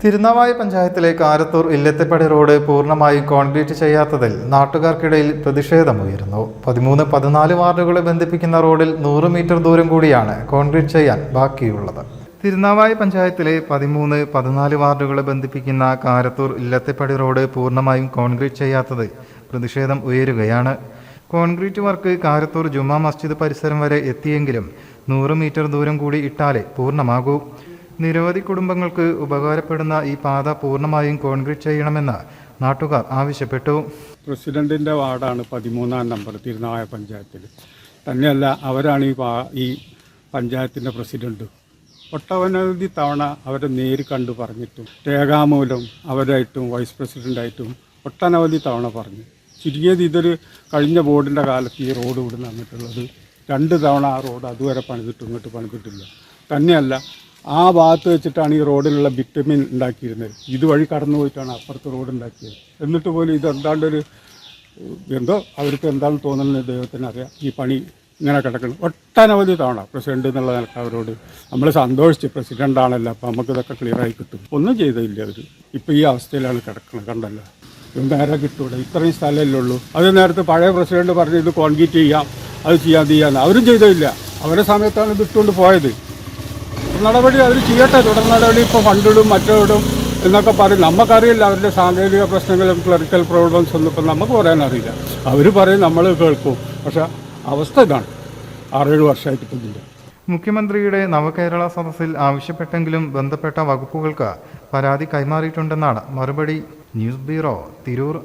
തിരുനാവായ പഞ്ചായത്തിലെ കാരത്തൂർ ഇല്ലത്തെപ്പടി റോഡ് പൂർണ്ണമായും കോൺക്രീറ്റ് ചെയ്യാത്തതിൽ നാട്ടുകാർക്കിടയിൽ പ്രതിഷേധമുയരുന്നു. 13-14 വാർഡുകളെ ബന്ധിപ്പിക്കുന്ന റോഡിൽ 100 മീറ്റർ ദൂരം കൂടിയാണ് കോൺക്രീറ്റ് ചെയ്യാൻ ബാക്കിയുള്ളത്. തിരുനാവായ പഞ്ചായത്തിലെ 13-14 വാർഡുകളെ ബന്ധിപ്പിക്കുന്ന കാരത്തൂർ ഇല്ലത്തെപ്പടി റോഡ് പൂർണ്ണമായും കോൺക്രീറ്റ് ചെയ്യാത്തതിൽ പ്രതിഷേധം ഉയരുകയാണ്. കോൺക്രീറ്റ് വർക്ക് കാരത്തൂർ ജുമാ മസ്ജിദ് പരിസരം വരെ എത്തിയെങ്കിലും 100 മീറ്റർ ദൂരം കൂടി ഇട്ടാലേ പൂർണ്ണമാകൂ. നിരവധി കുടുംബങ്ങൾക്ക് ഉപകാരപ്പെടുന്ന ഈ പാത പൂർണ്ണമായും കോൺക്രീറ്റ് ചെയ്യണമെന്ന് നാട്ടുകാർ ആവശ്യപ്പെട്ടു. പ്രസിഡന്റിൻ്റെ വാർഡാണ് 13-ാം നമ്പർ തിരുനാവായ പഞ്ചായത്തിൽ. തന്നെയല്ല, അവരാണ് ഈ പഞ്ചായത്തിൻ്റെ പ്രസിഡന്റ്. ഒട്ടനവധി തവണ അവരെ നേരി കണ്ടു പറഞ്ഞിട്ടും രേഖാമൂലം അവരായിട്ടും വൈസ് പ്രസിഡൻ്റായിട്ടും ഒട്ടനവധി തവണ പറഞ്ഞു. ചുരുങ്ങിയത് ഇതൊരു കഴിഞ്ഞ ബോർഡിൻ്റെ കാലത്ത് ഈ റോഡ് ഇവിടെ നിന്നിട്ടുള്ളത് 2 തവണ ആ റോഡ് അതുവരെ ഇങ്ങോട്ട് പണിതിട്ടില്ല. തന്നെയല്ല, ആ ഭാഗത്ത് വെച്ചിട്ടാണ് ഈ റോഡിലുള്ള ബിറ്റുമിൻ ഉണ്ടാക്കിയിരുന്നത്. ഇതുവഴി കടന്നു പോയിട്ടാണ് അപ്പുറത്ത് റോഡ് ഉണ്ടാക്കിയത്. എന്നിട്ട് പോലും ഇതെന്താണ്ടൊരു എന്തോ അവർക്ക് എന്താണെന്ന് തോന്നുന്നത് ദൈവത്തിന് അറിയാം. ഈ പണി ഇങ്ങനെ കിടക്കണം. ഒട്ടനവധി തവണ പ്രസിഡന്റ് എന്നുള്ള നിലക്ക് അവരോട് നമ്മൾ സന്തോഷിച്ച്, പ്രസിഡൻ്റാണല്ലോ, അപ്പോൾ നമുക്കിതൊക്കെ ക്ലിയറായി കിട്ടും. ഒന്നും ചെയ്തില്ല അവർ. ഇപ്പോൾ ഈ അവസ്ഥയിലാണ് കിടക്കുന്നത്. കണ്ടല്ലോ, നേരെ കിട്ടൂടെ, ഇത്രയും സ്ഥലമല്ലേ ഉള്ളൂ. അത് നേരത്തെ പഴയ പ്രസിഡന്റ് പറഞ്ഞ് ഇത് കോൺക്രീറ്റ് ചെയ്യാം, അത് ചെയ്യാമെന്ന്. അവരും ചെയ്തില്ല. അവരുടെ സമയത്താണ് ഇത് ഇട്ടുകൊണ്ട് പോയത്. നടപടി അവർ ചെയ്യട്ടെ, തുടർ നടപടി. ഇപ്പോൾ ഫണ്ടിടും മറ്റോടും എന്നൊക്കെ പറയും. നമുക്കറിയില്ല അവരുടെ സാങ്കേതിക പ്രശ്നങ്ങളും ക്ലറിക്കൽ പ്രോബ്ലംസ് ഒന്നും ഇപ്പം നമുക്ക് പറയാനറിയില്ല. അവർ പറയും, നമ്മൾ കേൾക്കും. പക്ഷേ അവസ്ഥ ഇതാണ്. 6-7 വർഷമായിട്ട് ഇപ്പം ഇല്ല. മുഖ്യമന്ത്രിയുടെ നവകേരള സദസ്സിൽ ആവശ്യപ്പെട്ടെങ്കിലും ബന്ധപ്പെട്ട വകുപ്പുകൾക്ക് പരാതി കൈമാറിയിട്ടുണ്ടെന്നാണ് മറുപടി. News bureau, Tirur.